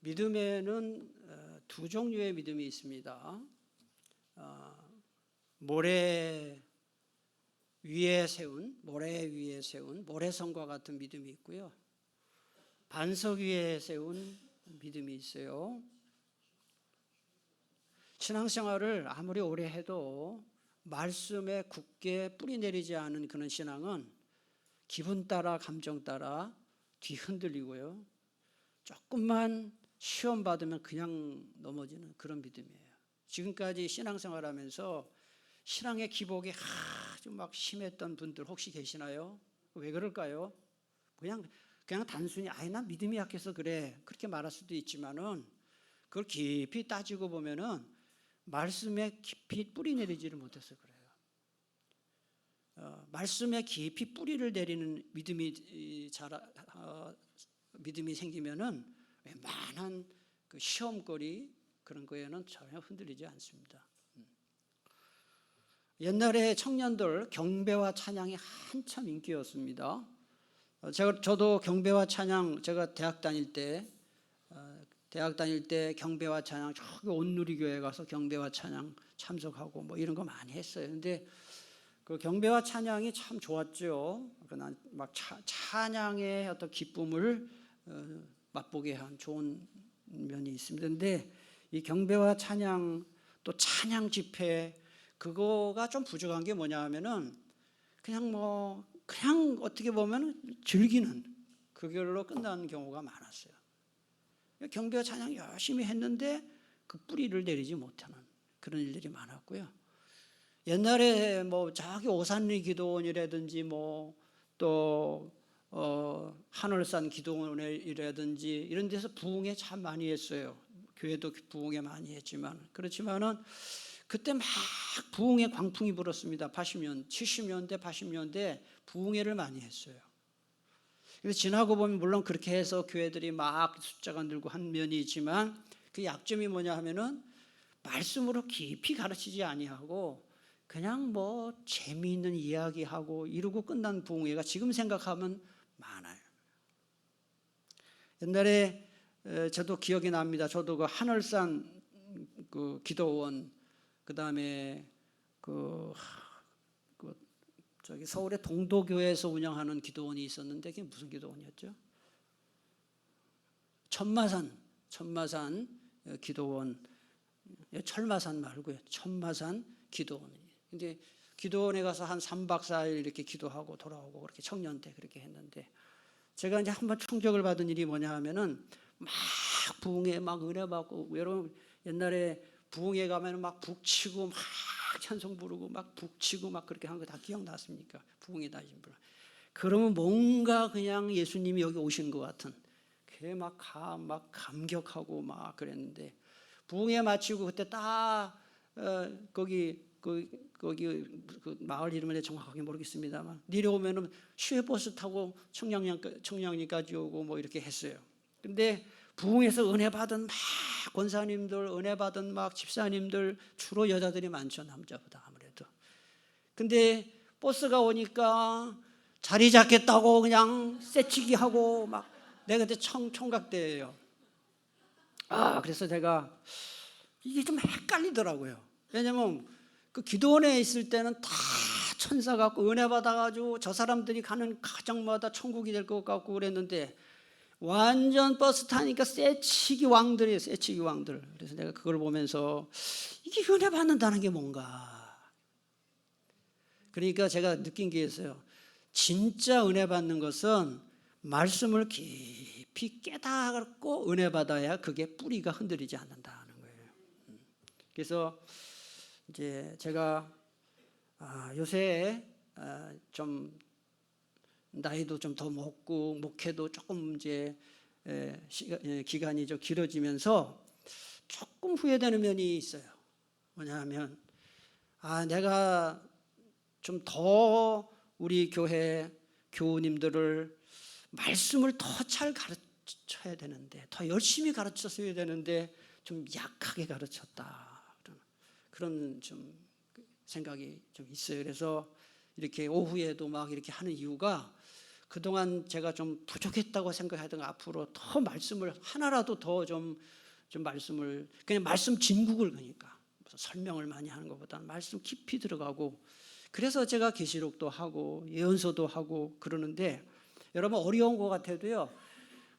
믿음에는 두 종류의 믿음이 있습니다. 모래 위에 세운 모래성과 같은 믿음이 있고요. 반석 위에 세운 믿음이 있어요. 신앙생활을 아무리 오래 해도 말씀에 굳게 뿌리 내리지 않은 그런 신앙은 기분 따라 감정 따라 뒤흔들리고요. 조금만 시험 받으면 그냥 넘어지는 그런 믿음이에요. 지금까지 신앙생활하면서 신앙의 기복이 아주 막 심했던 분들 혹시 계시나요? 왜 그럴까요? 그냥 단순히 난 믿음이 약해서 그래 그렇게 말할 수도 있지만은 그걸 깊이 따지고 보면은 말씀에 깊이 뿌리 내리지를 못해서 그래요. 말씀에 깊이 뿌리를 내리는 믿음이 생기면은 웬만한 그 시험거리 그런 거에는 전혀 흔들리지 않습니다. 옛날에 청년들 경배와 찬양이 한참 인기였습니다. 저도 경배와 찬양 제가 대학 다닐 때 경배와 찬양 저기 온누리교회 가서 경배와 찬양 참석하고 뭐 이런 거 많이 했어요. 근데 그 경배와 찬양이 참 좋았죠. 그러나 막 찬양의 어떤 기쁨을 맛보게 한 좋은 면이 있습니다. 근데 이 경배와 찬양 또 찬양 집회 그거가 좀 부족한 게 뭐냐 하면은 그냥 어떻게 보면 즐기는 그걸로 끝나는 경우가 많았어요. 경배와 찬양 열심히 했는데 그 뿌리를 내리지 못하는 그런 일들이 많았고요. 옛날에 저기 오산리 기도원이라든지 또 하늘산 기도원이라든지 이런 데서 부흥회 참 많이 했어요. 교회도 부흥회 많이 했지만 그렇지만은 그때 막 부흥회 광풍이 불었습니다. 70년대 80년대 부흥회를 많이 했어요. 그래서 지나고 보면 물론 그렇게 해서 교회들이 막 숫자가 늘고 한 면이 있지만 그 약점이 뭐냐 하면은 말씀으로 깊이 가르치지 아니하고 그냥 재미있는 이야기하고 이러고 끝난 부흥회가 지금 생각하면 많아요. 옛날에 저도 기억이 납니다. 저도 그 하늘산 그 기도원 그다음에 저기 서울의 동도교회에서 운영하는 기도원이 있었는데 그게 무슨 기도원이었죠? 천마산 기도원, 철마산 말고요. 천마산 기도원. 근데 기도원에 가서 한 3박 4일 이렇게 기도하고 돌아오고 그렇게 청년 때 그렇게 했는데 제가 이제 한번 충격을 받은 일이 뭐냐 하면은 막 부흥회 막 은혜 받고 여러분 옛날에 부흥회 가면은 막 북치고 막 찬송 부르고 막 북치고 막 그렇게 한 거 다 기억나십니까? 부흥회 다니신 분. 그러면 뭔가 그냥 예수님이 여기 오신 것 같은 그게 막 감격하고 막 그랬는데 부흥회 마치고 그때 딱 거기 그 마을 이름을 정확하게 모르겠습니다만 내려오면은 시외버스 타고 청량리까지 오고 이렇게 했어요. 근데 부흥에서 은혜 받은 막 권사님들, 은혜 받은 막 집사님들 주로 여자들이 많죠, 남자보다 아무래도. 근데 버스가 오니까 자리 잡겠다고 그냥 쎄치기 하고 막 내가 그때 총각대예요. 그래서 제가 이게 좀 헷갈리더라고요. 왜냐면 그 기도원에 있을 때는 다 천사 같고 은혜 받아가지고 저 사람들이 가는 가정마다 천국이 될 것 같고 그랬는데 완전 버스 타니까 쎄치기 왕들이에요. 쎄치기 왕들. 그래서 내가 그걸 보면서 이게 은혜 받는다는 게 뭔가. 그러니까 제가 느낀 게 있어요. 진짜 은혜 받는 것은 말씀을 깊이 깨닫고 은혜 받아야 그게 뿌리가 흔들리지 않는다는 거예요. 그래서 이제 제가 요새 좀 나이도 좀 더 먹고 목회도 조금 이제 기간이 좀 길어지면서 조금 후회되는 면이 있어요. 뭐냐면 내가 좀 더 우리 교회 교우님들을 말씀을 더 잘 가르쳐야 되는데 더 열심히 가르쳤어야 되는데 좀 약하게 가르쳤다 그런 좀 생각이 좀 있어요. 그래서 이렇게 오후에도 막 이렇게 하는 이유가 그동안 제가 좀 부족했다고 생각하던 앞으로 더 말씀을 하나라도 더 좀 말씀을 그냥 말씀 진국을 그러니까 설명을 많이 하는 것보다는 말씀 깊이 들어가고 그래서 제가 계시록도 하고 예언서도 하고 그러는데 여러분 어려운 것 같아도요.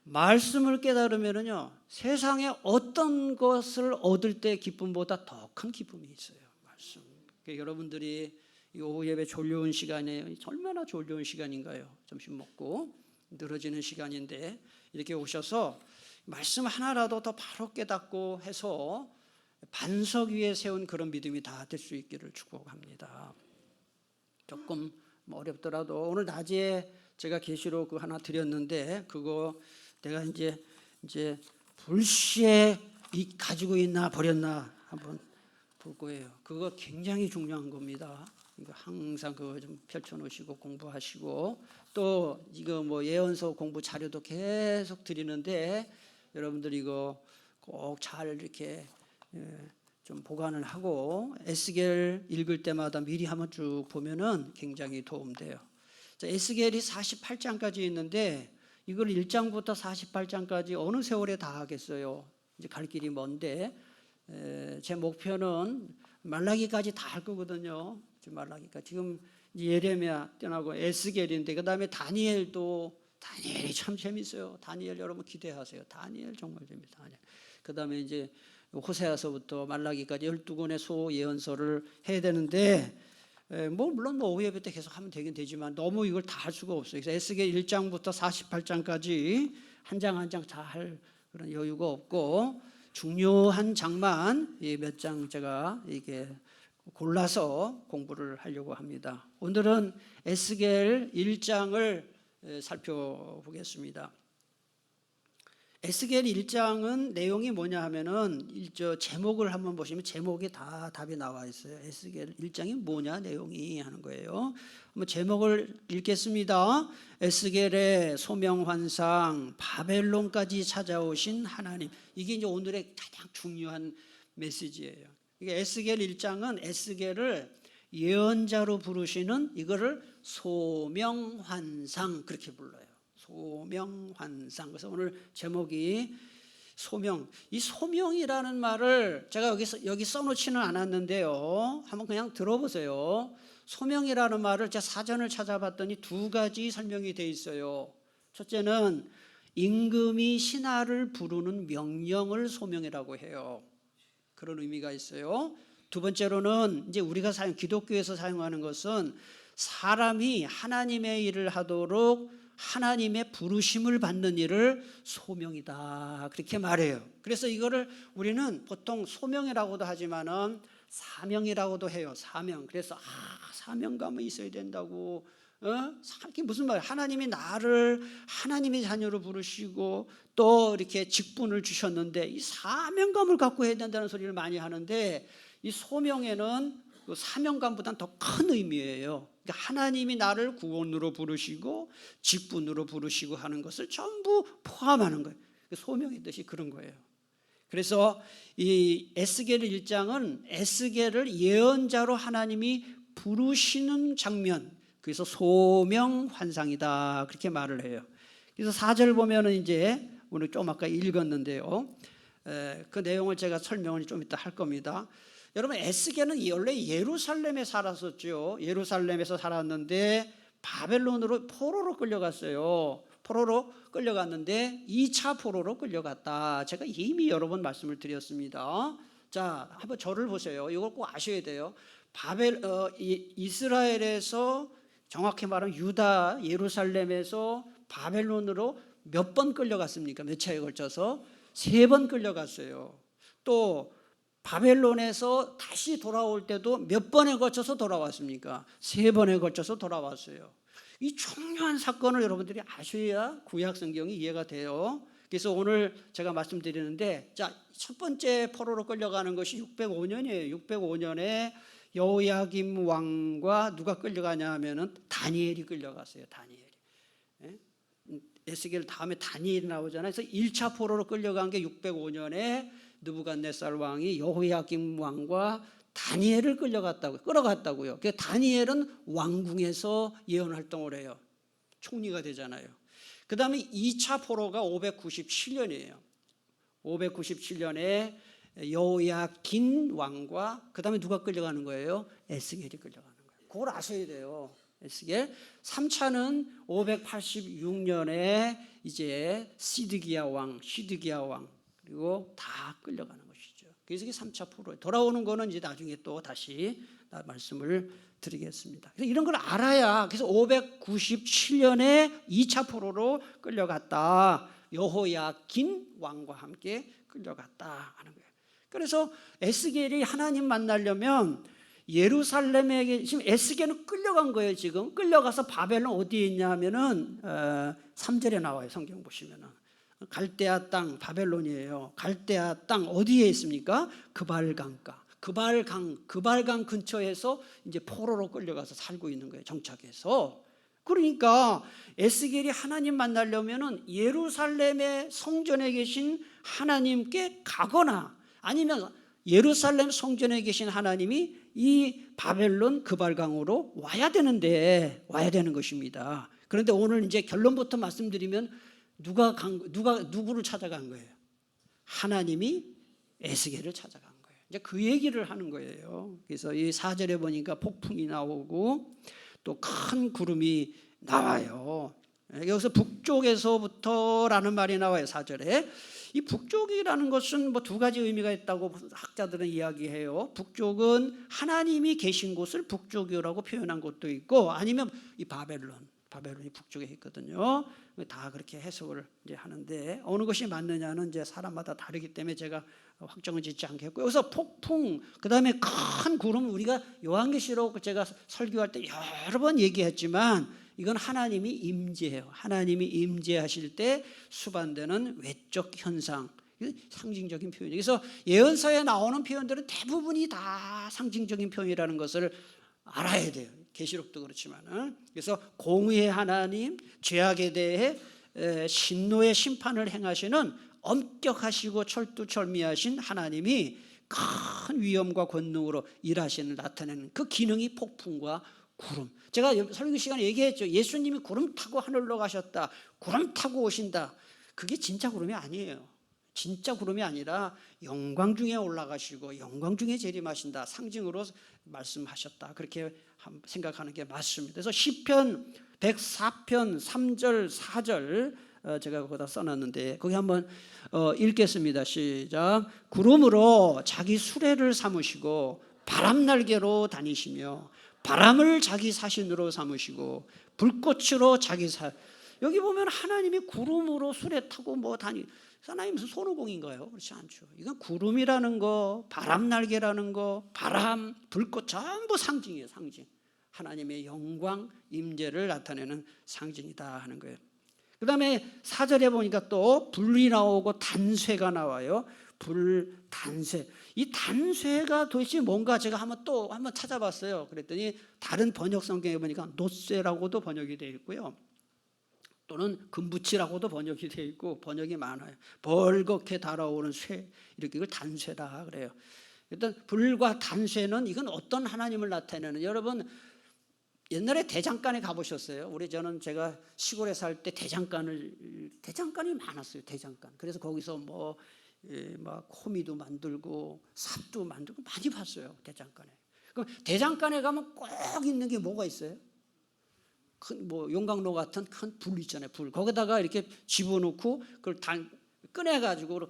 말씀을 깨달으면은요. 세상에 어떤 것을 얻을 때 기쁨보다 더 큰 기쁨이 있어요. 말씀. 그러니까 여러분들이 이 오후 예배 졸려온 시간에 얼마나 졸려온 시간인가요? 점심 먹고 늘어지는 시간인데 이렇게 오셔서 말씀 하나라도 더 바로 깨닫고 해서 반석 위에 세운 그런 믿음이 다 될 수 있기를 축복합니다. 조금 어렵더라도 오늘 낮에 제가 계시록 그 하나 드렸는데 그거 내가 이제 불시에 가지고 있나 버렸나 한번 볼 거예요. 그거 굉장히 중요한 겁니다. 이거 항상 그거 좀 펼쳐놓으시고 공부하시고 또 이거 뭐 예언서 공부 자료도 계속 드리는데 여러분들 이거 꼭 잘 이렇게 좀 보관을 하고 에스겔 읽을 때마다 미리 한번 쭉 보면은 굉장히 도움돼요. 자, 에스겔이 48장까지 있는데 이걸 1장부터 48장까지 어느 세월에 다 하겠어요. 이제 갈 길이 먼데 제 목표는 말라기까지 다 할 거거든요. 말라기까지 지금 예레미야 떠나고 에스겔인데 그다음에 다니엘이 참 재밌어요. 다니엘 여러분 기대하세요. 다니엘 정말 재밌어요. 다니엘. 그다음에 이제 호세아서부터 말라기까지 12권의 소 예언서를 해야 되는데 뭐 물론 오후 예배 때 계속 하면 되긴 되지만 너무 이걸 다 할 수가 없어요. 그래서 에스겔 1장부터 48장까지 한 장 한 장 다 할 그런 여유가 없고 중요한 장만 몇 장 제가 이게 골라서 공부를 하려고 합니다. 오늘은 에스겔 1장을 살펴보겠습니다. 에스겔 1장은 내용이 뭐냐 하면은 제목을 한번 보시면 제목에 다 답이 나와 있어요. 에스겔 1장이 뭐냐 내용이 하는 거예요. 한번 제목을 읽겠습니다. 에스겔의 소명환상 바벨론까지 찾아오신 하나님. 이게 이제 오늘의 가장 중요한 메시지예요. 이게 에스겔 1장은 에스겔을 예언자로 부르시는 이거를 소명환상 그렇게 불러요. 소명환상. 그래서 오늘 제목이 소명. 이 소명이라는 말을 제가 여기 써놓지는 않았는데요. 한번 그냥 들어보세요. 소명이라는 말을 제가 사전을 찾아봤더니 두 가지 설명이 돼 있어요. 첫째는 임금이 신하를 부르는 명령을 소명이라고 해요. 그런 의미가 있어요. 두 번째로는 이제 우리가 기독교에서 사용하는 것은 사람이 하나님의 일을 하도록 하나님의 부르심을 받는 일을 소명이다 그렇게 말해요. 그래서 이거를 우리는 보통 소명이라고도 하지만은 사명이라고도 해요. 사명. 그래서 사명감이 있어야 된다고. 이게 무슨 말이야? 하나님이 나를 하나님의 자녀로 부르시고 또 이렇게 직분을 주셨는데 이 사명감을 갖고 해야 된다는 소리를 많이 하는데 이 소명에는 그 사명감보다는 더 큰 의미예요. 그러니까 하나님이 나를 구원으로 부르시고 직분으로 부르시고 하는 것을 전부 포함하는 거예요. 소명의 뜻이 그런 거예요. 그래서 이 에스겔 1장은 에스겔을 예언자로 하나님이 부르시는 장면, 그래서 소명환상이다 그렇게 말을 해요. 그래서 4절 보면은 이제 오늘 좀 아까 읽었는데요. 그 내용을 제가 설명을 좀 이따 할 겁니다. 여러분 에스겔은 원래 예루살렘에 살았었죠. 예루살렘에서 살았는데 바벨론으로 포로로 끌려갔어요. 포로로 끌려갔는데 2차 포로로 끌려갔다. 제가 이미 여러 번 말씀을 드렸습니다. 자, 한번 저를 보세요. 이걸 꼭 아셔야 돼요. 이스라엘에서 정확히 말하면 유다 예루살렘에서 바벨론으로 몇 번 끌려갔습니까? 몇 차에 걸쳐서 3번 끌려갔어요. 또 바벨론에서 다시 돌아올 때도 몇 번에 걸쳐서 돌아왔습니까? 3번에 걸쳐서 돌아왔어요. 이 중요한 사건을 여러분들이 아셔야 구약 성경이 이해가 돼요. 그래서 오늘 제가 말씀드리는데, 자, 첫 번째 포로로 끌려가는 것이 605년이에요. 605년에 여호야김 왕과 누가 끌려가냐 하면은 다니엘이 끌려갔어요. 다니엘이. 에스겔 다음에 다니엘이 나오잖아요. 그래서 1차 포로로 끌려간 게 605년에 느부갓네살 왕이 여호야김 왕과 다니엘을 끌어갔다고요. 그 다니엘은 왕궁에서 예언 활동을 해요. 총리가 되잖아요. 그 다음에 2차 포로가 597년이에요. 597년에 여호야긴 왕과 그 다음에 누가 끌려가는 거예요? 에스겔이 끌려가는 거예요. 그걸 아셔야 돼요. 에스겔. 3차는 586년에 이제 시드기야 왕 그리고 다 끌려가는 것이죠. 그래서 이게 3차 포로에 돌아오는 거는 이제 나중에 또 다시 말씀을 드리겠습니다. 그래서 이런 걸 알아야, 그래서 597년에 2차 포로로 끌려갔다. 여호야긴 왕과 함께 끌려갔다 하는 거예요. 그래서 에스겔이 하나님 만나려면 예루살렘에, 지금 에스겔은 끌려간 거예요. 지금 끌려가서 바벨론 어디에 있냐 하면은 3절에 나와요. 성경 보시면은 갈대아 땅 바벨론이에요. 갈대아 땅 어디에 있습니까? 그발강 근처에서 이제 포로로 끌려가서 살고 있는 거예요. 정착해서. 그러니까 에스겔이 하나님 만나려면은 예루살렘의 성전에 계신 하나님께 가거나 아니면 예루살렘 성전에 계신 하나님이 이 바벨론 그발강으로 와야 되는 것입니다. 그런데 오늘 이제 결론부터 말씀드리면 누구를 찾아간 거예요? 하나님이 에스겔을 찾아간 거예요. 이제 그 얘기를 하는 거예요. 그래서 이 4절에 보니까 폭풍이 나오고 또 큰 구름이 나와요. 여기서 북쪽에서부터라는 말이 나와요. 4절에. 이 북쪽이라는 것은 뭐 두 가지 의미가 있다고 학자들은 이야기해요. 북쪽은 하나님이 계신 곳을 북쪽이라고 표현한 것도 있고, 아니면 이 바벨론이 북쪽에 있거든요. 다 그렇게 해석을 이제 하는데 어느 것이 맞느냐는 이제 사람마다 다르기 때문에 제가 확정을 짓지 않겠고, 여기서 폭풍, 그 다음에 큰 구름, 우리가 요한계시록 제가 설교할 때 여러 번 얘기했지만 이건 하나님이 임재해요. 하나님이 임재하실 때 수반되는 외적 현상, 상징적인 표현이에요. 그래서 예언서에 나오는 표현들은 대부분이 다 상징적인 표현이라는 것을 알아야 돼요. 계시록도 그렇지만. 그래서 공의의 하나님, 죄악에 대해 신노의 심판을 행하시는 엄격하시고 철두철미하신 하나님이 큰 위엄과 권능으로 일하시는, 나타내는 그 기능이 폭풍과 구름. 제가 설교 시간에 얘기했죠. 예수님이 구름 타고 하늘로 가셨다, 구름 타고 오신다. 그게 진짜 구름이 아니에요. 진짜 구름이 아니라 영광 중에 올라가시고 영광 중에 재림하신다, 상징으로 말씀하셨다, 그렇게 생각하는 게 맞습니다. 그래서 시편 104편 3절 4절 제가 거기다 써놨는데 거기 한번 읽겠습니다. 시작. 구름으로 자기 수레를 삼으시고 바람날개로 다니시며 바람을 자기 사신으로 삼으시고 불꽃으로 여기 보면 하나님이 구름으로 수레 타고 뭐 하나님 무슨 손오공인가요? 그렇지 않죠. 이건 구름이라는 거, 바람날개라는 거, 바람, 불꽃 전부 상징이에요. 상징. 하나님의 영광, 임재를 나타내는 상징이다 하는 거예요. 그 다음에 4절에 보니까 또 불이 나오고 단쇠가 나와요. 단쇠. 이 단쇠가 도대체 뭔가 제가 한번 찾아봤어요. 그랬더니 다른 번역 성경에 보니까 놋쇠라고도 번역이 되어 있고요. 또는 금붙이라고도 번역이 되어 있고 번역이 많아요. 벌겋게 달아오르는 쇠, 이렇게 이걸 단쇠다 그래요. 일단 불과 단쇠는 이건 어떤 하나님을 나타내는, 여러분 옛날에 대장간에 가보셨어요? 제가 시골에 살 때 대장간이 많았어요. 대장간. 그래서 거기서 막 호미도 만들고 삽도 만들고 많이 봤어요. 대장간에. 그럼 대장간에 가면 꼭 있는 게 뭐가 있어요? 용광로 같은 큰 불 있잖아요. 불. 거기다가 이렇게 집어넣고 그걸 꺼내가지고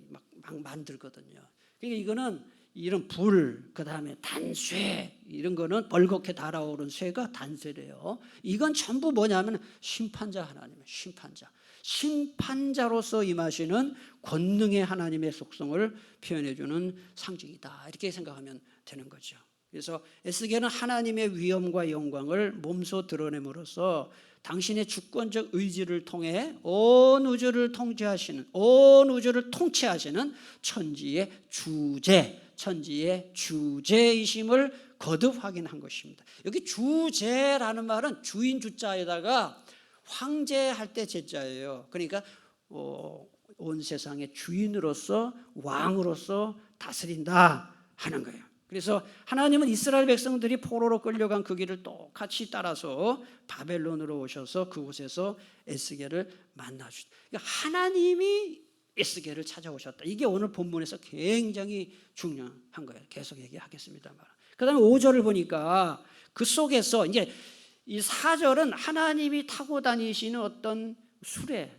막 만들거든요. 그러니까 이거는 이런 불, 그 다음에 단쇠, 이런 거는 벌겋게 달아오른 쇠가 단쇠래요. 이건 전부 뭐냐면 심판자 하나님의 심판자로서 임하시는 권능의 하나님의 속성을 표현해주는 상징이다, 이렇게 생각하면 되는 거죠. 그래서 에스겔은 하나님의 위엄과 영광을 몸소 드러냄으로써 당신의 주권적 의지를 통해 온 우주를 통치하시는 천지의 주제이심을 거듭 확인한 것입니다. 여기 주제라는 말은 주인 주자에다가 황제할 때 제자예요. 그러니까 온 세상의 주인으로서 왕으로서 다스린다 하는 거예요. 그래서 하나님은 이스라엘 백성들이 포로로 끌려간 그 길을 똑같이 따라서 바벨론으로 오셔서 그곳에서 에스겔을 만나주셨다. 그러니까 하나님이 에스겔을 찾아오셨다. 이게 오늘 본문에서 굉장히 중요한 거예요. 계속 얘기하겠습니다만. 그 다음에 5절을 보니까 그 속에서 이제 이 4절은 하나님이 타고 다니시는 어떤 수레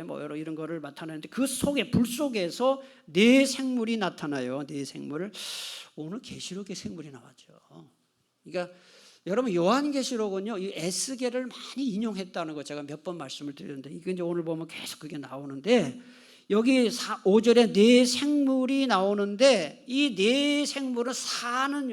뭐 여러 이런 거를 나타내는데 그 속에 불 속에서 네 생물이 나타나요. 네 생물. 오늘 계시록의 생물이 나왔죠. 그러니까 여러분 요한계시록은요 이 에스겔을 많이 인용했다는 거 제가 몇 번 말씀을 드렸는데 이게 이제 오늘 보면 계속 그게 나오는데 여기 5절에 네 생물이 나오는데 이 네 생물은 사는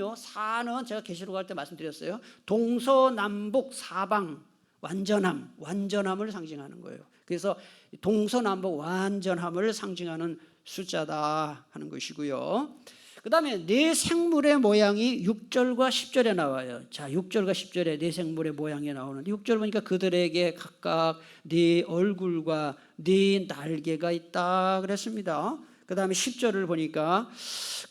제가 계시록 할 때 말씀드렸어요. 동서남북 사방 완전함을 상징하는 거예요. 그래서 동서남북 완전함을 상징하는 숫자다 하는 것이고요. 그 다음에 네 생물의 모양이 6절과 10절에 나와요. 자, 6절과 10절에 네 생물의 모양이 나오는데 6절 보니까 그들에게 각각 네 얼굴과 네 날개가 있다 그랬습니다. 그 다음에 10절을 보니까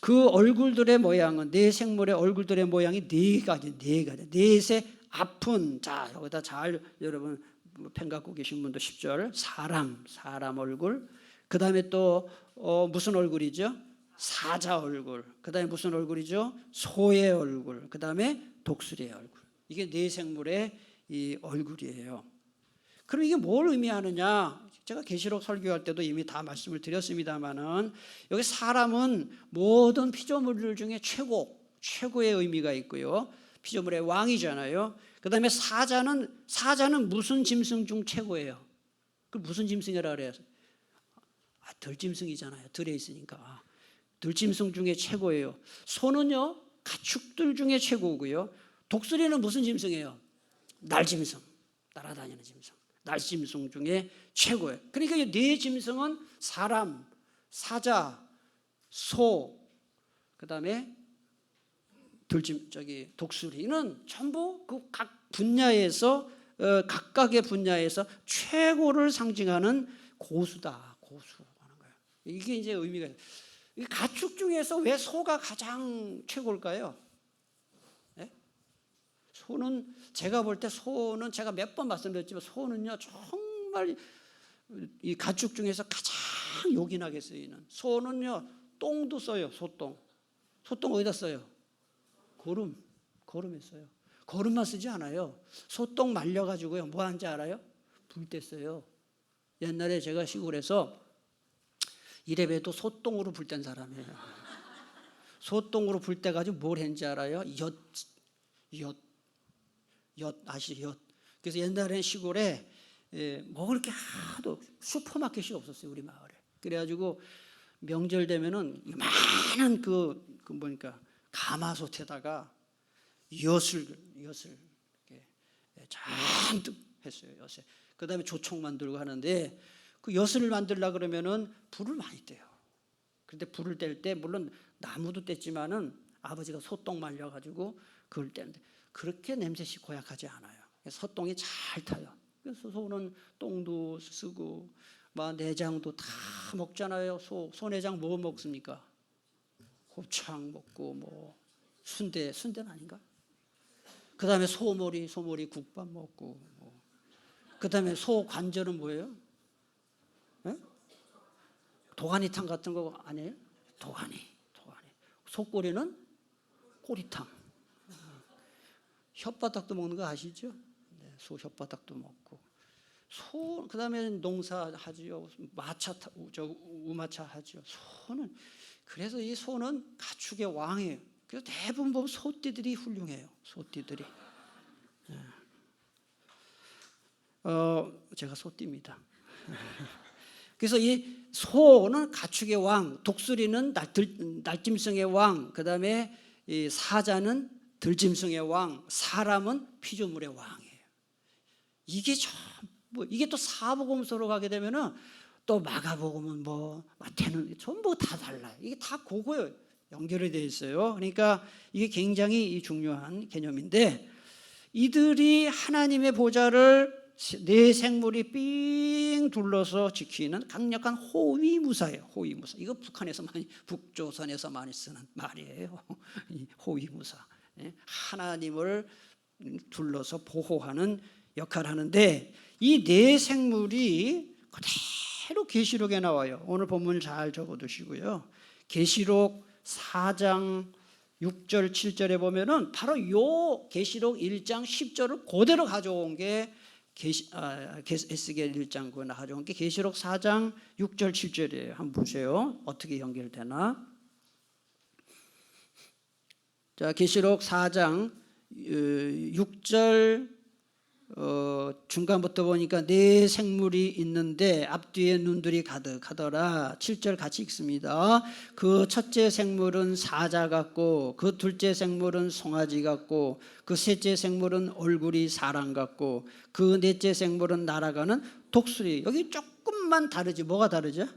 그 얼굴들의 모양은 네 생물의 얼굴들의 모양이 네 가지 넷의 아픈 자 여기다 잘 여러분 펜 갖고 계신 분도 10절 사람 얼굴 그 다음에 또 무슨 얼굴이죠? 사자 얼굴 그 다음에 무슨 얼굴이죠? 소의 얼굴 그 다음에 독수리의 얼굴 이게 네 생물의 이 얼굴이에요. 그럼 이게 뭘 의미하느냐? 제가 계시록 설교할 때도 이미 다 말씀을 드렸습니다만은 여기 사람은 모든 피조물들 중에 최고의 의미가 있고요. 피조물의 왕이잖아요. 그 다음에 사자는 무슨 짐승 중 최고예요? 그 무슨 짐승이라 그래요? 들짐승이잖아요. 들에 있으니까. 들짐승 중에 최고예요. 소는요 가축들 중에 최고고요. 독수리는 무슨 짐승이에요? 날짐승, 날아다니는 짐승. 날짐승 중에 최고예요. 그러니까 이 네 짐승은 사람, 사자, 소, 그 다음에 독수리는 전부 그 각 분야에서 각각의 분야에서 최고를 상징하는 고수다. 고수하는 거예요. 이게 이제 의미가 있어요. 가축 중에서 왜 소가 가장 최고일까요? 네? 소는 제가 볼 때 소는 제가 몇 번 말씀드렸지만 소는요 정말 이 가축 중에서 가장 요긴하게 쓰이는 소는요 똥도 써요. 소똥 어디다 써요? 거름에 써요. 거름만 쓰지 않아요. 소똥 말려가지고요 뭐 하는지 알아요? 불 때 써요. 옛날에 제가 시골에서 이래봬도 소똥으로 불 땐 사람이에요. 소똥으로 불 때 가지고 뭘 했는지 알아요? 엿 아시죠? 엿. 그래서 옛날에는 시골에 뭐 그렇게 하도 슈퍼마켓이 없었어요 우리 마을에. 그래가지고 명절 되면은 많은 그 뭐니까 가마솥에다가 엿을 이렇게 잔뜩 했어요. 엿에. 그 다음에 조청 만들고 하는데 그 엿을 만들려 그러면은 불을 많이 떼요. 그런데 불을 뗄 때 물론 나무도 뗐지만은 아버지가 소똥 말려가지고 그걸 떼는데 그렇게 냄새시 고약하지 않아요. 소똥이 잘 타요. 그래서 소는 똥도 쓰고 막 내장도 다 먹잖아요. 소 내장 뭐 먹습니까? 곱창 먹고 뭐 순대는 아닌가? 그 다음에 소머리 국밥 먹고 그 다음에 소 관절은 뭐예요? 네? 도가니탕 같은 거 아니에요? 도가니. 소꼬리는 꼬리탕. 혓바닥도 먹는 거 아시죠? 네, 소 혓바닥도 먹고. 그 다음에 농사하지요. 우마차 하지요. 소는 그래서 이 소는 가축의 왕이에요. 그래서 대부분 보면 소띠들이 훌륭해요. 소띠들이. 제가 소띠입니다. 그래서 이 소는 가축의 왕, 독수리는 날짐승의 왕, 그 다음에 이 사자는 들짐승의 왕, 사람은 피조물의 왕이에요. 이게 이게 또 사복음서로 가게 되면은 또 마가복음은 마태는 전부 다 달라요. 이게 다 그거예요. 연결이 되어 있어요. 그러니까 이게 굉장히 중요한 개념인데 이들이 하나님의 보좌를 네 생물이 삥 둘러서 지키는 강력한 호위무사예요. 호위무사. 이거 북한에서 많이, 북조선에서 많이 쓰는 말이에요. 이 호위무사. 하나님을 둘러서 보호하는 역할을 하는데, 이 네 생물이 그대로 계시록에 나와요. 오늘 본문을 잘 적어두시고요. 계시록 4장 6절 7절에 보면은 바로 요 계시록 1장 10절을 그대로 가져온 게 에스겔 1장 그 가져온 게 계시록 4장 6절 7절이에요. 한번 보세요. 어떻게 연결되나? 자, 계시록 4장 6절 중간부터 보니까 네 생물이 있는데 앞뒤에 눈들이 가득하더라. 7절 같이 읽습니다. 그 첫째 생물은 사자 같고, 그 둘째 생물은 송아지 같고, 그 셋째 생물은 얼굴이 사람 같고, 그 넷째 생물은 날아가는 독수리. 여기 조금만 다르지. 뭐가 다르죠?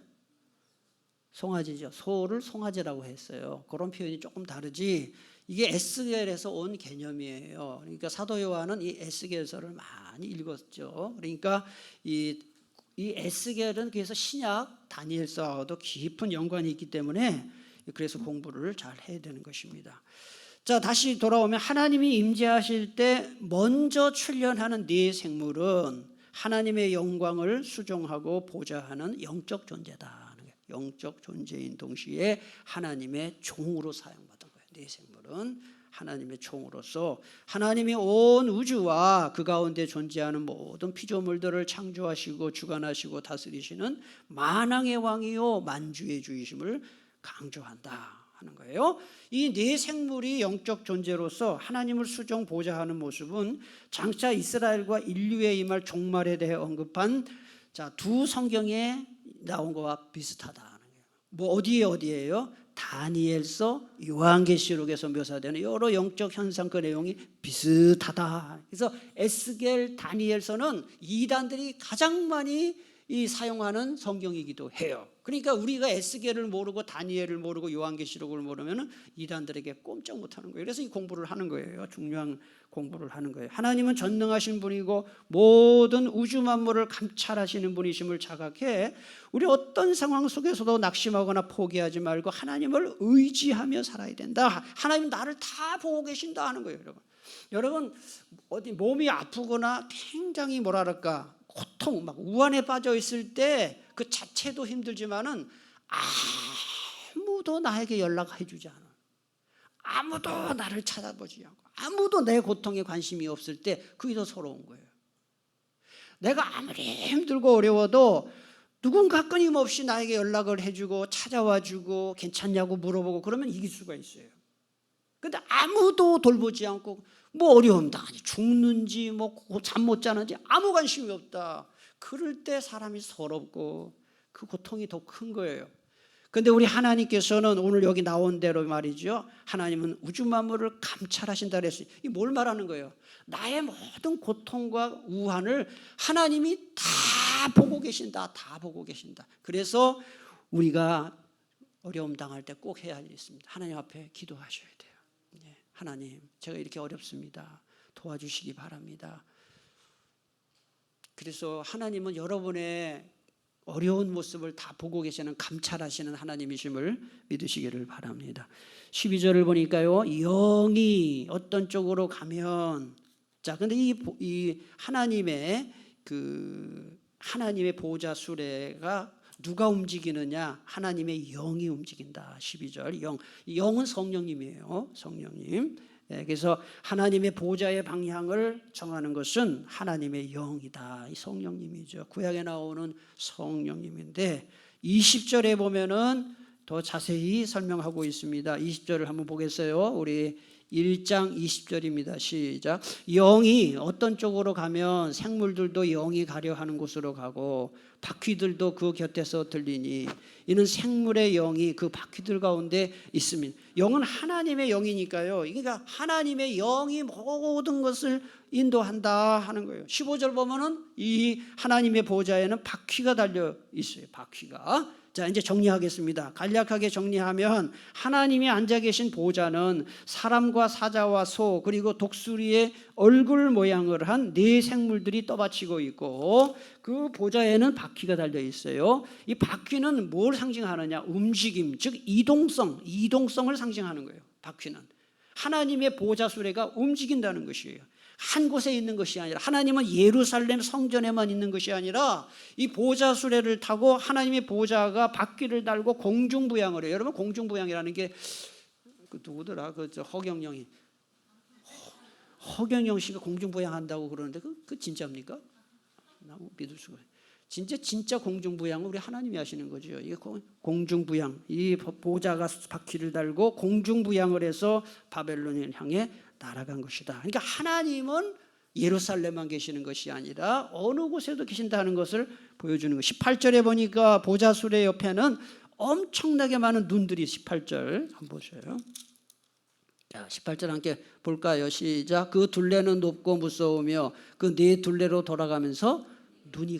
송아지죠. 소를 송아지라고 했어요. 그런 표현이 조금 다르지. 이게 에스겔에서 온 개념이에요. 그러니까 사도 요한은 이 에스겔서를 많이 읽었죠. 그러니까 이 에스겔은 그래서 신약 다니엘서하고도 깊은 연관이 있기 때문에 그래서 공부를 잘 해야 되는 것입니다. 자, 다시 돌아오면 하나님이 임재하실 때 먼저 출현하는 네 생물은 하나님의 영광을 수종하고 보좌하는 영적 존재다. 영적 존재인 동시에 하나님의 종으로 사용받은 거예요. 네 생물은 하나님의 종으로서 하나님이 온 우주와 그 가운데 존재하는 모든 피조물들을 창조하시고 주관하시고 다스리시는 만왕의 왕이요 만주의 주이심을 강조한다 하는 거예요. 이 네 생물이 영적 존재로서 하나님을 수종 보좌하는 모습은 장차 이스라엘과 인류에 임할 종말에 대해 언급한 두 성경에 나온 것과 비슷하다는 거예요. 뭐 어디에요? 다니엘서, 요한계시록에서 묘사되는 여러 영적 현상 그 내용이 비슷하다. 그래서 에스겔, 다니엘서는 이단들이 가장 많이 사용하는 성경이기도 해요. 그러니까 우리가 에스겔을 모르고 다니엘을 모르고 요한계시록을 모르면 이단들에게 꼼짝 못하는 거예요. 그래서 이 공부를 하는 거예요. 중요한 공부를 하는 거예요. 하나님은 전능하신 분이고 모든 우주 만물을 감찰하시는 분이심을 자각해 우리 어떤 상황 속에서도 낙심하거나 포기하지 말고 하나님을 의지하며 살아야 된다. 하나님 나를 다 보고 계신다 하는 거예요. 여러분 어디 몸이 아프거나 굉장히 뭐랄까 고통, 막 우환에 빠져 있을 때 그 자체도 힘들지만은 아무도 나에게 연락해 주지 않아. 아무도 나를 찾아보지 않고 아무도 내 고통에 관심이 없을 때 그게 더 서러운 거예요. 내가 아무리 힘들고 어려워도 누군가 끊임없이 나에게 연락을 해주고 찾아와주고 괜찮냐고 물어보고 그러면 이길 수가 있어요. 근데 아무도 돌보지 않고 뭐 어려움 당하니 죽는지 뭐 잠 못 자는지 아무 관심이 없다. 그럴 때 사람이 서럽고 그 고통이 더 큰 거예요. 근데 우리 하나님께서는 오늘 여기 나온 대로 말이죠. 하나님은 우주 만물을 감찰하신다 그랬어요. 이게 뭘 말하는 거예요? 나의 모든 고통과 우환을 하나님이 다 보고 계신다. 다 보고 계신다. 그래서 우리가 어려움 당할 때 꼭 해야 할 일이 있습니다. 하나님 앞에 기도하셔야 돼요. 하나님, 제가 이렇게 어렵습니다. 도와주시기 바랍니다. 그래서 하나님은 여러분의 어려운 모습을 다 보고 계시는 감찰하시는 하나님이심을 믿으시기를 바랍니다. 12절을 보니까요, 영이 어떤 쪽으로 가면 근데 이 하나님의 하나님의 보좌 수레가 누가 움직이느냐? 하나님의 영이 움직인다. 12절 영은 성령님이에요. 성령님. 그래서 하나님의 보좌의 방향을 정하는 것은 하나님의 영이다. 이 성령님이죠. 구약에 나오는 성령님인데 20절에 보면은 더 자세히 설명하고 있습니다. 20절을 한번 보겠어요. 우리 1장 20절입니다. 시작. 영이 어떤 쪽으로 가면 생물들도 영이 가려 하는 곳으로 가고 바퀴들도 그 곁에서 들리니 이는 생물의 영이 그 바퀴들 가운데 있습니다. 영은 하나님의 영이니까요. 그러니까 하나님의 영이 모든 것을 인도한다 하는 거예요. 15절 보면은 이 하나님의 보좌에는 바퀴가 달려 있어요. 바퀴가. 자, 이제 정리하겠습니다. 간략하게 정리하면 하나님이 앉아 계신 보좌는 사람과 사자와 소 그리고 독수리의 얼굴 모양을 한 네 생물들이 떠받치고 있고 그 보좌에는 바퀴가 달려 있어요. 이 바퀴는 뭘 상징하느냐? 움직임, 즉 이동성을 상징하는 거예요. 바퀴는 하나님의 보좌 수레가 움직인다는 것이에요. 한 곳에 있는 것이 아니라 하나님은 예루살렘 성전에만 있는 것이 아니라 이 보좌 수레를 타고 하나님의 보좌가 바퀴를 달고 공중부양을 해요. 여러분 공중부양이라는 게 누구더라? 허경영 씨가 공중부양한다고 그러는데 그 진짜입니까? 나 믿을 수가 없어요. 진짜 공중부양은 우리 하나님이 하시는 거죠. 이게 공중부양, 이 보좌가 바퀴를 달고 공중부양을 해서 바벨론을 향해 날아간 것이다. 그러니까 하나님은 예루살렘만 계시는 것이 아니라 어느 곳에도 계신다는 것을 보여주는 것. 18절에 보니까 보좌 수레 옆에는 엄청나게 많은 눈들이 18절 한번 보세요. 자, 18절 함께 볼까요? 시작. 그 둘레는 높고 무서우며 그 네 둘레로 돌아가면서 눈이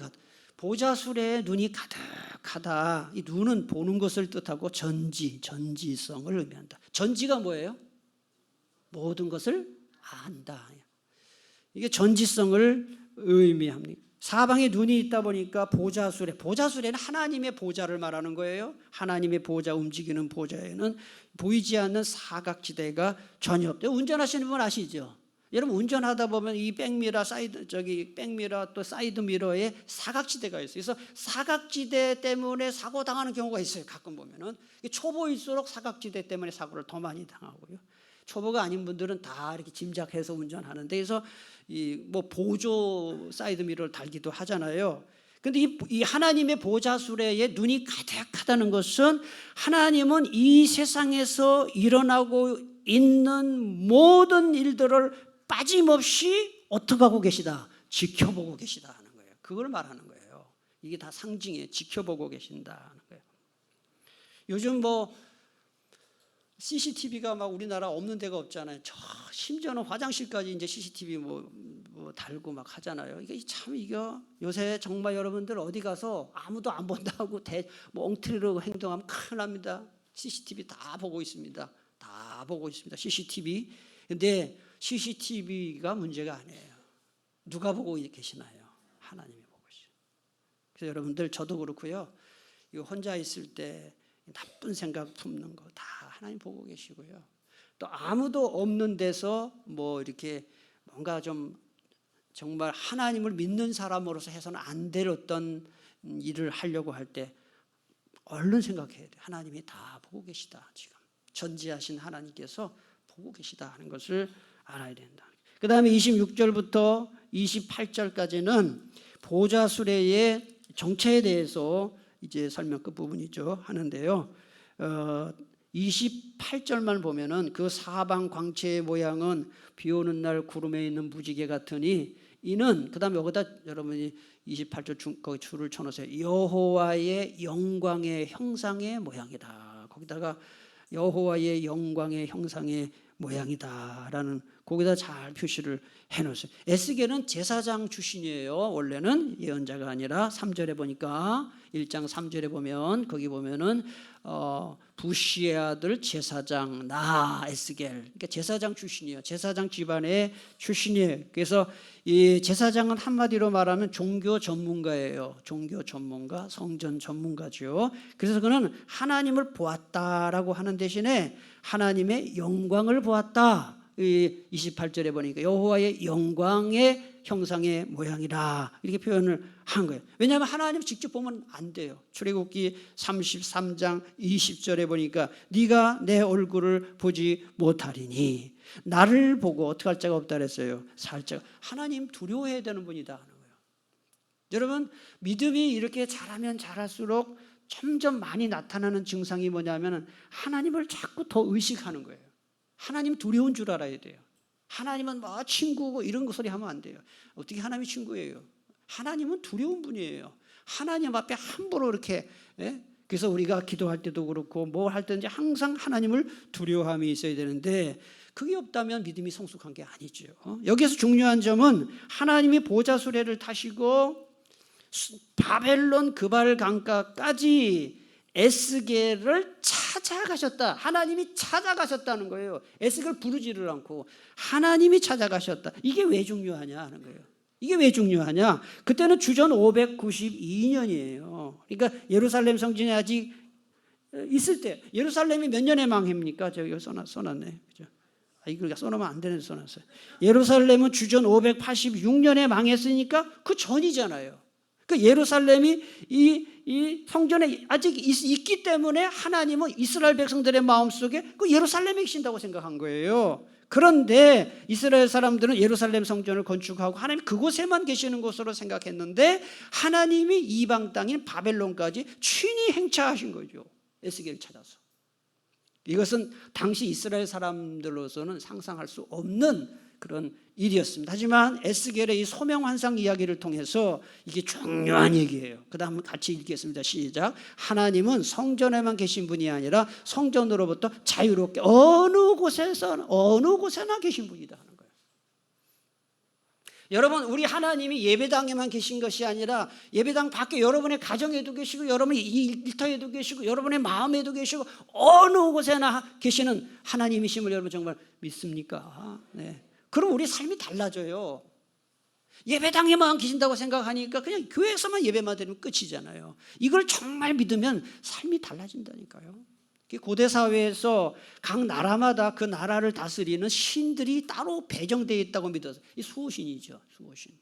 보좌 수레에 눈이 가득하다. 이 눈은 보는 것을 뜻하고 전지성을 의미한다. 전지가 뭐예요? 모든 것을 안다. 이게 전지성을 의미합니다. 사방에 눈이 있다 보니까 보좌 수레는 하나님의 보좌를 말하는 거예요. 하나님의 보좌, 움직이는 보좌에는 보이지 않는 사각지대가 전혀 없대요. 운전하시는 분 아시죠? 여러분 운전하다 보면 이 백미러 또 사이드 미러에 사각지대가 있어요. 그래서 사각지대 때문에 사고 당하는 경우가 있어요. 가끔 보면은 초보일수록 사각지대 때문에 사고를 더 많이 당하고요. 초보가 아닌 분들은 다 이렇게 짐작해서 운전하는데 그래서 뭐 보조 사이드 미러를 달기도 하잖아요. 근데 이 하나님의 보좌 수레에 눈이 가득하다는 것은 하나님은 이 세상에서 일어나고 있는 모든 일들을 빠짐없이 어떻게 하고 계시다? 지켜보고 계시다 하는 거예요. 그걸 말하는 거예요. 이게 다 상징이에요. 지켜보고 계신다 하는 거예요. 요즘 뭐 CCTV가 막 우리나라 없는 데가 없잖아요. 심지어는 화장실까지 이제 CCTV 뭐 달고 막 하잖아요. 이게 참 요새 정말 여러분들 어디 가서 아무도 안 본다고 뭐 엉터리로 행동하면 큰일 납니다. CCTV 다 보고 있습니다. 다 보고 있습니다. CCTV. 근데 CCTV가 문제가 아니에요. 누가 보고 계시나요? 하나님이 보고 계시죠. 그래서 여러분들 저도 그렇고요. 이거 혼자 있을 때 나쁜 생각 품는 거 다 하나님 보고 계시고요. 또 아무도 없는 데서 뭐 이렇게 뭔가 좀 정말 하나님을 믿는 사람으로서 해서는 안 될 어떤 일을 하려고 할 때 얼른 생각해야 돼. 하나님이 다 보고 계시다. 지금 전지하신 하나님께서 보고 계시다 하는 것을 알아야 된다. 그 다음에 26절부터 28절까지는 보좌 수레의 정체에 대해서 이제 설명 끝부분이죠 하는데요. 28절만 보면은 그 사방 광채의 모양은 비 오는 날 구름에 있는 무지개 같으니 이는 그 다음에 여기다 여러분이 28절 거기 줄을 쳐놓으세요. 여호와의 영광의 형상의 모양이다. 거기다가 여호와의 영광의 형상의 모양이다라는 거기다 잘 표시를 해놓으세요. 에스겔은 제사장 출신이에요. 원래는 예언자가 아니라 3절에 보니까 1장 3절에 보면 거기 보면은 부시의 아들 제사장 에스겔. 그러니까 제사장 출신이에요. 제사장 집안의 출신이에요. 그래서 이 제사장은 한마디로 말하면 종교 전문가예요. 종교 전문가, 성전 전문가죠. 그래서 그는 하나님을 보았다라고 하는 대신에 하나님의 영광을 보았다. 28절에 보니까 여호와의 영광의 형상의 모양이라 이렇게 표현을 한 거예요. 왜냐하면 하나님 직접 보면 안 돼요. 출애굽기 33장 20절에 보니까 네가 내 얼굴을 보지 못하리니 나를 보고 어떻게 할 자가 없다 그랬어요. 살짝 하나님 두려워해야 되는 분이다 하는 거예요. 여러분 믿음이 이렇게 자라면 자랄수록 점점 많이 나타나는 증상이 뭐냐면 하나님을 자꾸 더 의식하는 거예요. 하나님 두려운 줄 알아야 돼요. 하나님은 뭐 친구고 이런 거 소리 하면 안 돼요. 어떻게 하나님이 친구예요? 하나님은 두려운 분이에요. 하나님 앞에 함부로 이렇게 그래서 우리가 기도할 때도 그렇고 뭘 할 때든지 항상 하나님을 두려워함이 있어야 되는데 그게 없다면 믿음이 성숙한 게 아니죠. 여기서 중요한 점은 하나님이 보좌 수레를 타시고 바벨론 그발 강가까지 에스겔을 찾아가셨다. 하나님이 찾아가셨다는 거예요. 에스겔 부르지를 않고 하나님이 찾아가셨다. 이게 왜 중요하냐 하는 거예요. 이게 왜 중요하냐? 그때는 주전 592년이에요. 그러니까 예루살렘 성전이 아직 있을 때. 예루살렘이 몇 년에 망합니까? 저기 써놨네. 그죠? 이거 써놓으면 안 되는 써놨어요. 예루살렘은 주전 586년에 망했으니까 그 전이잖아요. 그 예루살렘이 이 성전에 아직 있기 때문에 하나님은 이스라엘 백성들의 마음속에 그 예루살렘에 계신다고 생각한 거예요. 그런데 이스라엘 사람들은 예루살렘 성전을 건축하고 하나님 그곳에만 계시는 곳으로 생각했는데 하나님이 이방 땅인 바벨론까지 친히 행차하신 거죠. 에스겔을 찾아서. 이것은 당시 이스라엘 사람들로서는 상상할 수 없는 그런 일이었습니다. 하지만 에스겔의 이 소명환상 이야기를 통해서 이게 중요한 얘기예요. 그 다음 같이 읽겠습니다. 시작. 하나님은 성전에만 계신 분이 아니라 성전으로부터 자유롭게 어느 곳에나 계신 분이다 하는 거예요. 여러분, 우리 하나님이 예배당에만 계신 것이 아니라 예배당 밖에 여러분의 가정에도 계시고 여러분의 일터에도 계시고 여러분의 마음에도 계시고 어느 곳에나 계시는 하나님이심을 여러분 정말 믿습니까? 네. 그럼 우리 삶이 달라져요. 예배당에만 계신다고 생각하니까 그냥 교회에서만 예배만 드리면 끝이잖아요. 이걸 정말 믿으면 삶이 달라진다니까요. 고대 사회에서 각 나라마다 그 나라를 다스리는 신들이 따로 배정되어 있다고 믿어서 이 수호신이죠. 수호신.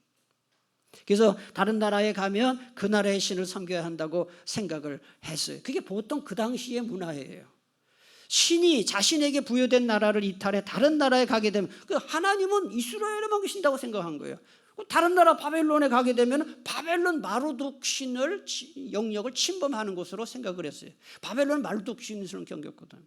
그래서 다른 나라에 가면 그 나라의 신을 섬겨야 한다고 생각을 했어요. 그게 보통 그 당시의 문화예요. 신이 자신에게 부여된 나라를 이탈해 다른 나라에 가게 되면 그 하나님은 이스라엘에만 계신다고 생각한 거예요. 다른 나라 바벨론에 가게 되면 바벨론 마루둑 신을 영역을 침범하는 곳으로 생각을 했어요. 바벨론 마루둑 신을 경겼거든.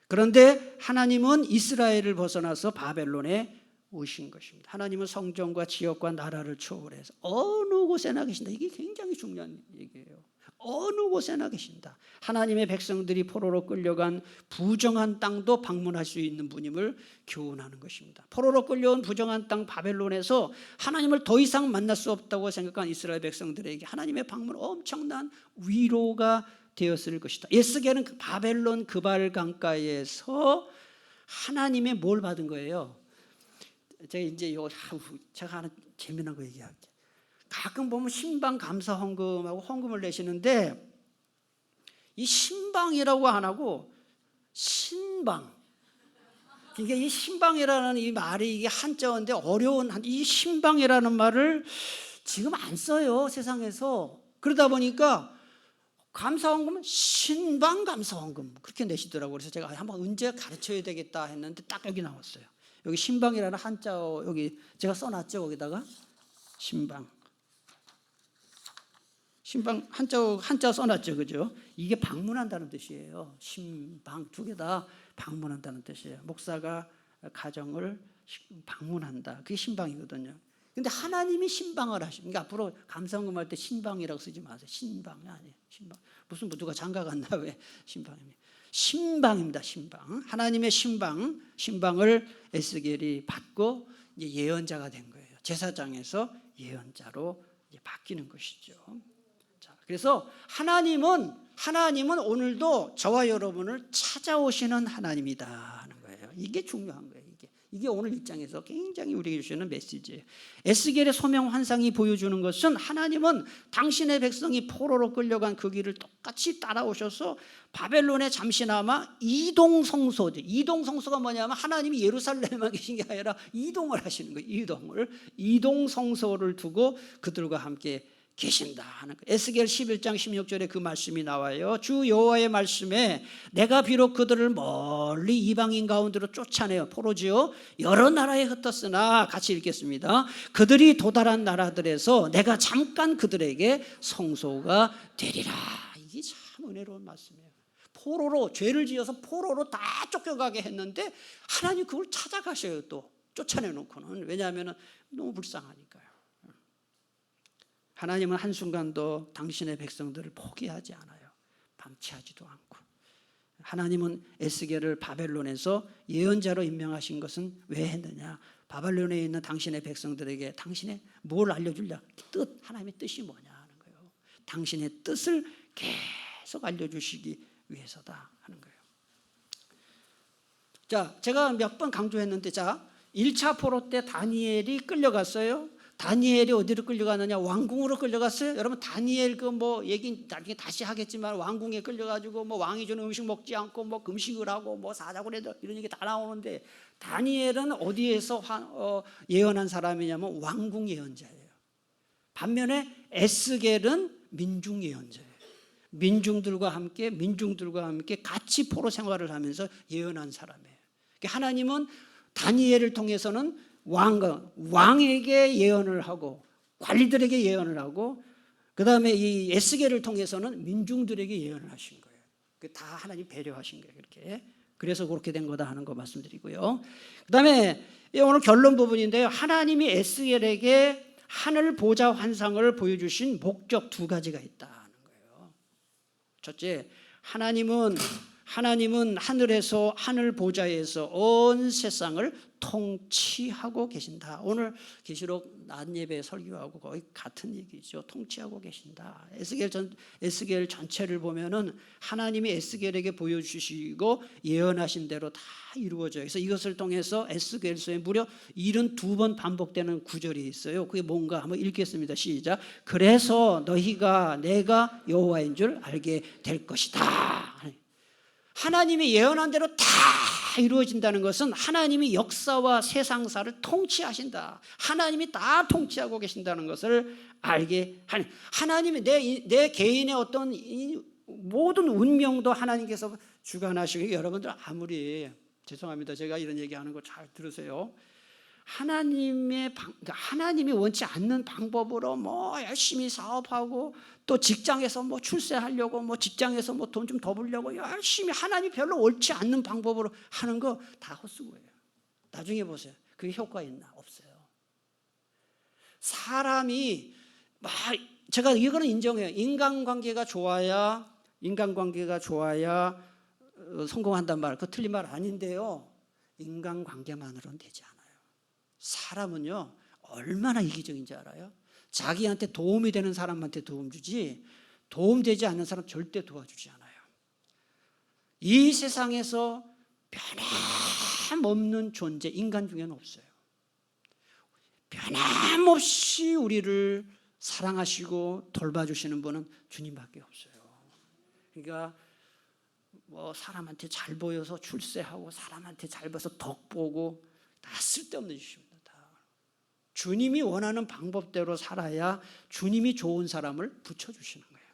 그런데 하나님은 이스라엘을 벗어나서 바벨론에 오신 것입니다. 하나님은 성전과 지역과 나라를 초월해서 어느 곳에나 계신다. 이게 굉장히 중요한 얘기예요. 어느 곳에나 계신다. 하나님의 백성들이 포로로 끌려간 부정한 땅도 방문할 수 있는 분임을 교훈하는 것입니다. 포로로 끌려온 부정한 땅 바벨론에서 하나님을 더 이상 만날 수 없다고 생각한 이스라엘 백성들에게 하나님의 방문 엄청난 위로가 되었을 것이다. 에스겔은 그 바벨론 그발 강가에서 하나님의 뭘 받은 거예요? 제가 하나 재미난 거 얘기할게요. 가끔 보면 신방 감사 헌금하고 헌금을 내시는데 이 신방이라고 안 하고 신방. 이게 이 신방이라는 이 말이 이게 한자어인데 어려운 이 신방이라는 말을 지금 안 써요, 세상에서. 그러다 보니까 감사 헌금은 신방 감사 헌금 그렇게 내시더라고요. 그래서 제가 한번 언제 가르쳐야 되겠다 했는데 딱 여기 나왔어요. 여기 신방이라는 한자어 여기 제가 써놨죠, 거기다가 신방. 신방 한자 써놨죠, 그죠? 이게 방문한다는 뜻이에요. 신방 두 개 다 방문한다는 뜻이에요. 목사가 가정을 방문한다. 그게 신방이거든요. 근데 하나님이 신방을 하십니다. 앞으로 감사헌금할 때 신방이라고 쓰지 마세요. 신방이 아니에요. 신방. 무슨 누가 장가 갔나 왜 신방입니다. 신방입니다. 신방. 하나님의 신방을 에스겔이 받고 이제 예언자가 된 거예요. 제사장에서 예언자로 이제 바뀌는 것이죠. 그래서 하나님은 오늘도 저와 여러분을 찾아오시는 하나님이다 하는 거예요. 이게 중요한 거예요. 이게 오늘 입장에서 굉장히 우리에게 주시는 메시지예요. 에스겔의 소명 환상이 보여주는 것은 하나님은 당신의 백성이 포로로 끌려간 그 길을 똑같이 따라오셔서 바벨론에 잠시나마 이동성소죠. 이동성소가 뭐냐면 하나님이 예루살렘에만 계신 게 아니라 이동을 하시는 거예요. 이동성소를 두고 그들과 함께 계신다 하는 거예요. 에스겔 11장 16절에 그 말씀이 나와요. 주 여호와의 말씀에 내가 비록 그들을 멀리 이방인 가운데로 쫓아내어 포로지요 여러 나라에 흩었으나 같이 읽겠습니다. 그들이 도달한 나라들에서 내가 잠깐 그들에게 성소가 되리라. 이게 참 은혜로운 말씀이에요. 포로로 죄를 지어서 포로로 다 쫓겨가게 했는데 하나님 그걸 찾아가셔요. 또 쫓아내놓고는. 왜냐하면 너무 불쌍하니까요. 하나님은 한순간도 당신의 백성들을 포기하지 않아요. 방치하지도 않고. 하나님은 에스겔을 바벨론에서 예언자로 임명하신 것은 왜 했느냐? 바벨론에 있는 당신의 백성들에게 당신의 뭘 알려주려? 하나님의 뜻이 뭐냐 하는 거예요. 당신의 뜻을 계속 알려주시기 위해서다 하는 거예요. 자, 제가 몇 번 강조했는데, 자, 1차 포로 때 다니엘이 끌려갔어요. 다니엘이 어디로 끌려가느냐? 왕궁으로 끌려갔어요. 여러분, 다니엘 그 뭐 얘기 나중에 다시 하겠지만 왕궁에 끌려가지고 뭐 왕이 주는 음식 먹지 않고 뭐 금식을 하고 뭐 사자고래도 이런 얘기 다 나오는데, 다니엘은 어디에서 예언한 사람이냐면 왕궁 예언자예요. 반면에 에스겔은 민중 예언자예요. 민중들과 함께 같이 포로 생활을 하면서 예언한 사람이에요. 하나님은 다니엘을 통해서는 왕에게 예언을 하고 관리들에게 예언을 하고, 그 다음에 이 에스겔을 통해서는 민중들에게 예언을 하신 거예요. 다 하나님 배려하신 거예요. 그렇게. 그래서 그렇게 된 거다 하는 거 말씀드리고요. 그 다음에 오늘 결론 부분인데요. 하나님이 에스겔에게 하늘 보좌 환상을 보여주신 목적 두 가지가 있다는 거예요. 첫째, 하나님은 하늘에서, 하늘 보좌에서 온 세상을 통치하고 계신다. 오늘 계시록 낮 예배 설교하고 거의 같은 얘기죠. 통치하고 계신다. 에스겔 전체를 보면은 하나님이 에스겔에게 보여주시고 예언하신 대로 다 이루어져요. 그래서 이것을 통해서 에스겔서에 무려 72번 반복되는 구절이 있어요. 그게 뭔가 한번 읽겠습니다. 시작. 그래서 너희가 내가 여호와인 줄 알게 될 것이다. 하나님이 예언한 대로 다 이루어진다는 것은 하나님이 역사와 세상사를 통치하신다. 하나님이 다 통치하고 계신다는 것을 알게 하는, 하나님이 내 개인의 어떤 모든 운명도 하나님께서 주관하시고, 여러분들 아무리, 죄송합니다, 제가 이런 얘기하는 거 잘 들으세요. 하나님이 원치 않는 방법으로 뭐 열심히 사업하고 또 직장에서 뭐 출세하려고 뭐 직장에서 뭐 돈 좀 더 벌려고 열심히 하나님 별로 옳지 않는 방법으로 하는 거 다 헛수고예요. 나중에 보세요. 그게 효과 있나? 없어요. 사람이 제가 이거는 인정해요. 인간관계가 좋아야 성공한단 말, 그거 틀린 말 아닌데요. 인간관계만으로는 되지 않아요. 사람은요, 얼마나 이기적인지 알아요? 자기한테 도움이 되는 사람한테 도움 주지, 도움되지 않는 사람 절대 도와주지 않아요. 이 세상에서 변함없는 존재, 인간 중에는 없어요. 변함없이 우리를 사랑하시고 돌봐주시는 분은 주님밖에 없어요. 그러니까 뭐 사람한테 잘 보여서 출세하고 사람한테 잘 보여서 덕 보고 다 쓸데없는 짓입니다. 주님이 원하는 방법대로 살아야 주님이 좋은 사람을 붙여주시는 거예요.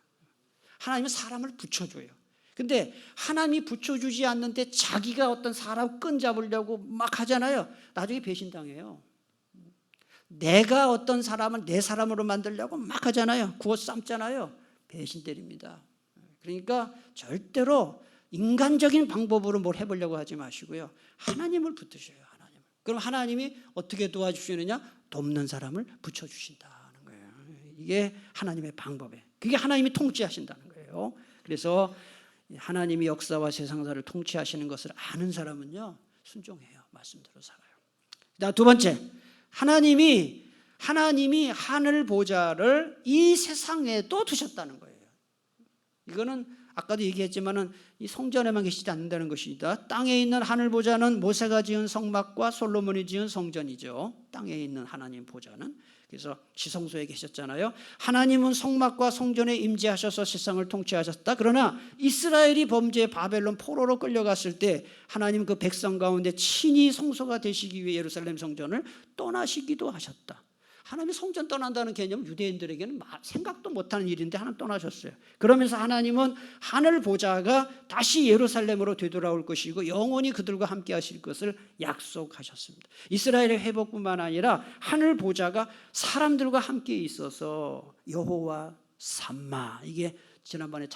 하나님은 사람을 붙여줘요. 근데 하나님이 붙여주지 않는데 자기가 어떤 사람 끈잡으려고 막 하잖아요. 나중에 배신당해요. 내가 어떤 사람을 내 사람으로 만들려고 막 하잖아요. 구워 삶잖아요. 배신 때립니다. 그러니까 절대로 인간적인 방법으로 뭘 해보려고 하지 마시고요. 하나님을 붙드셔요. 하나님을. 그럼 하나님이 어떻게 도와주시느냐? 돕는 사람을 붙여주신다는 거예요. 이게 하나님의 방법이에요. 그게 하나님이 통치하신다는 거예요. 그래서 하나님이 역사와 세상사를 통치하시는 것을 아는 사람은요, 순종해요. 말씀대로 살아요. 두 번째, 하나님이 하늘 보좌를 이 세상에도 두셨다는 거예요. 이거는 아까도 얘기했지만은 이 성전에만 계시지 않는다는 것이다. 땅에 있는 하늘 보좌는 모세가 지은 성막과 솔로몬이 지은 성전이죠. 땅에 있는 하나님 보좌는. 그래서 지성소에 계셨잖아요. 하나님은 성막과 성전에 임재하셔서 세상을 통치하셨다. 그러나 이스라엘이 범죄 바벨론 포로로 끌려갔을 때 하나님 그 백성 가운데 친히 성소가 되시기 위해 예루살렘 성전을 떠나시기도 하셨다. 하나님이 성전 떠난다는 개념은 유대인들에게는 생각도 못하는 일인데 하나님 떠나셨어요. 그러면서 하나님은 하늘 보좌가 다시 예루살렘으로 되돌아올 것이고 영원히 그들과 함께 하실 것을 약속하셨습니다. 이스라엘의 회복뿐만 아니라 하늘 보좌가 사람들과 함께 있어서 여호와 삼마, 이게 지난번에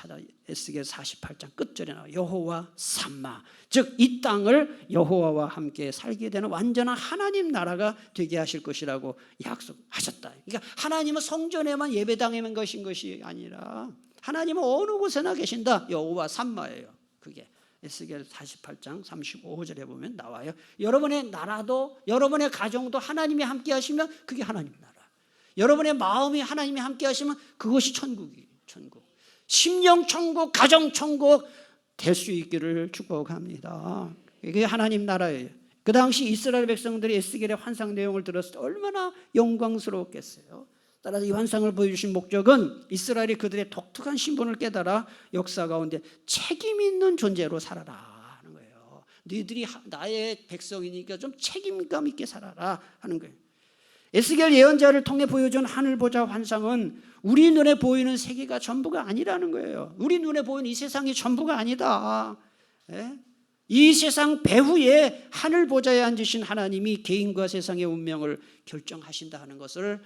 에스겔 48장 끝절에 나와요. 여호와 삼마, 즉 이 땅을 여호와와 함께 살게 되는 완전한 하나님 나라가 되게 하실 것이라고 약속하셨다. 그러니까 하나님은 성전에만 예배당하는 것이 아니라 하나님은 어느 곳에나 계신다. 여호와 삼마예요. 그게 에스겔 48장 35절에 보면 나와요. 여러분의 나라도, 여러분의 가정도 하나님이 함께 하시면 그게 하나님 나라. 여러분의 마음이 하나님이 함께 하시면 그것이 천국이에요. 천국. 심령 천국, 가정 천국 될 수 있기를 축복합니다. 이게 하나님 나라예요. 그 당시 이스라엘 백성들이 에스겔의 환상 내용을 들었을 때 얼마나 영광스러웠겠어요. 따라서 이 환상을 보여주신 목적은 이스라엘이 그들의 독특한 신분을 깨달아 역사 가운데 책임 있는 존재로 살아라 하는 거예요. 너희들이 나의 백성이니까 좀 책임감 있게 살아라 하는 거예요. 에스겔 예언자를 통해 보여준 하늘 보좌 환상은 우리 눈에 보이는 세계가 전부가 아니라는 거예요. 우리 눈에 보이는 이 세상이 전부가 아니다. 이 세상 배후에 하늘 보좌에 앉으신 하나님이 개인과 세상의 운명을 결정하신다 하는 것을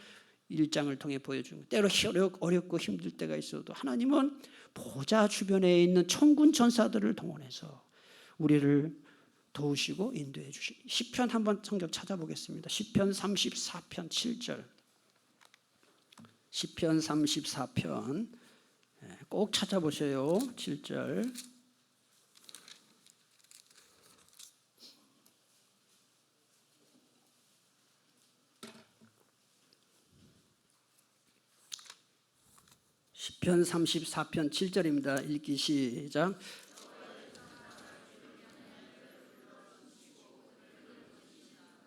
1장을 통해 보여준 거예요. 때로 어렵고 힘들 때가 있어도 하나님은 보좌 주변에 있는 천군 천사들을 동원해서 우리를 도우시고 인도해 주시고. 시편 한번 성경 찾아보겠습니다. 시편 34편 7절. 시편 34편 꼭 찾아보세요. 7절. 시편 34편 7절입니다. 읽기 시작.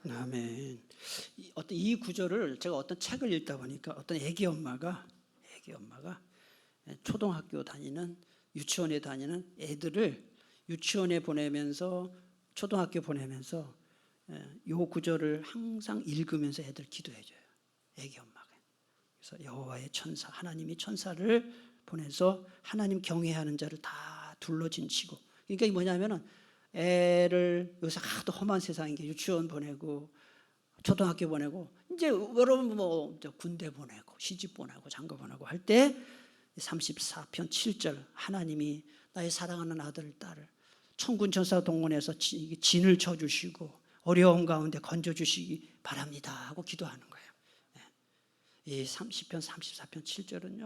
아멘. 이 구절을 제가 어떤 책을 읽다 보니까 어떤 애기 엄마가 초등학교 다니는 유치원에 다니는 애들을 유치원에 보내면서 초등학교 보내면서 이 구절을 항상 읽으면서 애들 기도해줘요. 애기 엄마가. 그래서 여호와의 천사, 하나님이 천사를 보내서 하나님 경외하는 자를 다 둘러진치고. 그러니까 이게 뭐냐면은 애를 요새 하도 험한 세상인 게 유치원 보내고 초등학교 보내고 이제 여러분 뭐 군대 보내고 시집 보내고 장가 보내고 할 때 34편 7절 하나님이 나의 사랑하는 아들 딸을 천군 천사 동원해서 진을 쳐주시고 어려움 가운데 건져주시기 바랍니다 하고 기도하는 거예요. 이 30편 34편 7절은요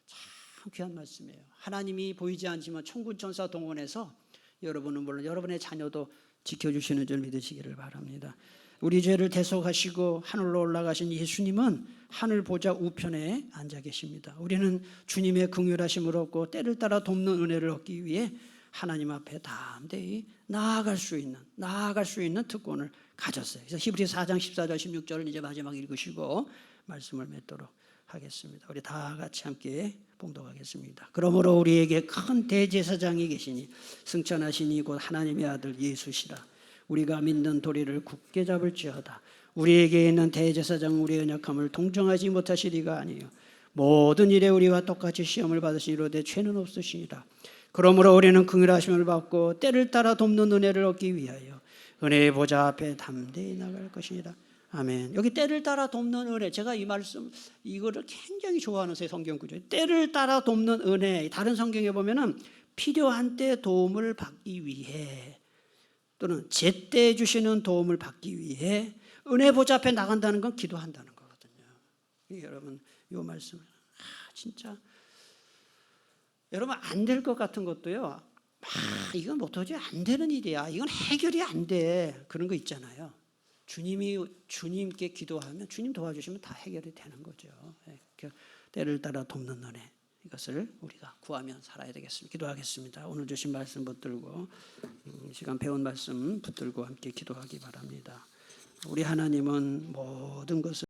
참 귀한 말씀이에요. 하나님이 보이지 않지만 천군 천사 동원해서 여러분은 물론 여러분의 자녀도 지켜주시는 줄 믿으시기를 바랍니다. 우리 죄를 대속하시고 하늘로 올라가신 예수님은 하늘 보좌 우편에 앉아 계십니다. 우리는 주님의 긍휼하심을 얻고 때를 따라 돕는 은혜를 얻기 위해 하나님 앞에 담대히 나아갈 수 있는 특권을 가졌어요. 그래서 히브리서 4장 14절 16절을 이제 마지막 읽으시고 말씀을 맺도록 하겠습니다. 우리 다 같이 함께 봉독하겠습니다. 그러므로 우리에게 큰 대제사장이 계시니 승천하시니 곧 하나님의 아들 예수시라. 우리가 믿는 도리를 굳게 잡을지어다. 우리에게 있는 대제사장 우리의 연약함을 동정하지 못하시리가 아니요 모든 일에 우리와 똑같이 시험을 받으시리로되 죄는 없으시니라. 그러므로 우리는 긍휼하심을 받고 때를 따라 돕는 은혜를 얻기 위하여 은혜의 보좌 앞에 담대히 나갈 것이니라. 아멘. 여기 때를 따라 돕는 은혜, 제가 이 말씀 이거를 굉장히 좋아하는 새 성경 구조예요. 때를 따라 돕는 은혜. 다른 성경에 보면은 필요한 때 도움을 받기 위해 또는 제때 주시는 도움을 받기 위해 은혜 보좌 앞에 나간다는 건 기도한다는 거거든요. 여러분 이 말씀 진짜 여러분 안 될 것 같은 것도요. 이건 도저히 안 되는 일이야. 이건 해결이 안 돼. 그런 거 있잖아요. 주님께 기도하면 주님 도와주시면 다 해결이 되는 거죠. 때를 따라 돕는 은혜 이것을 우리가 구하며 살아야 되겠습니다. 기도하겠습니다. 오늘 주신 말씀 붙들고 시간 배운 말씀 붙들고 함께 기도하기 바랍니다. 우리 하나님은 모든 것을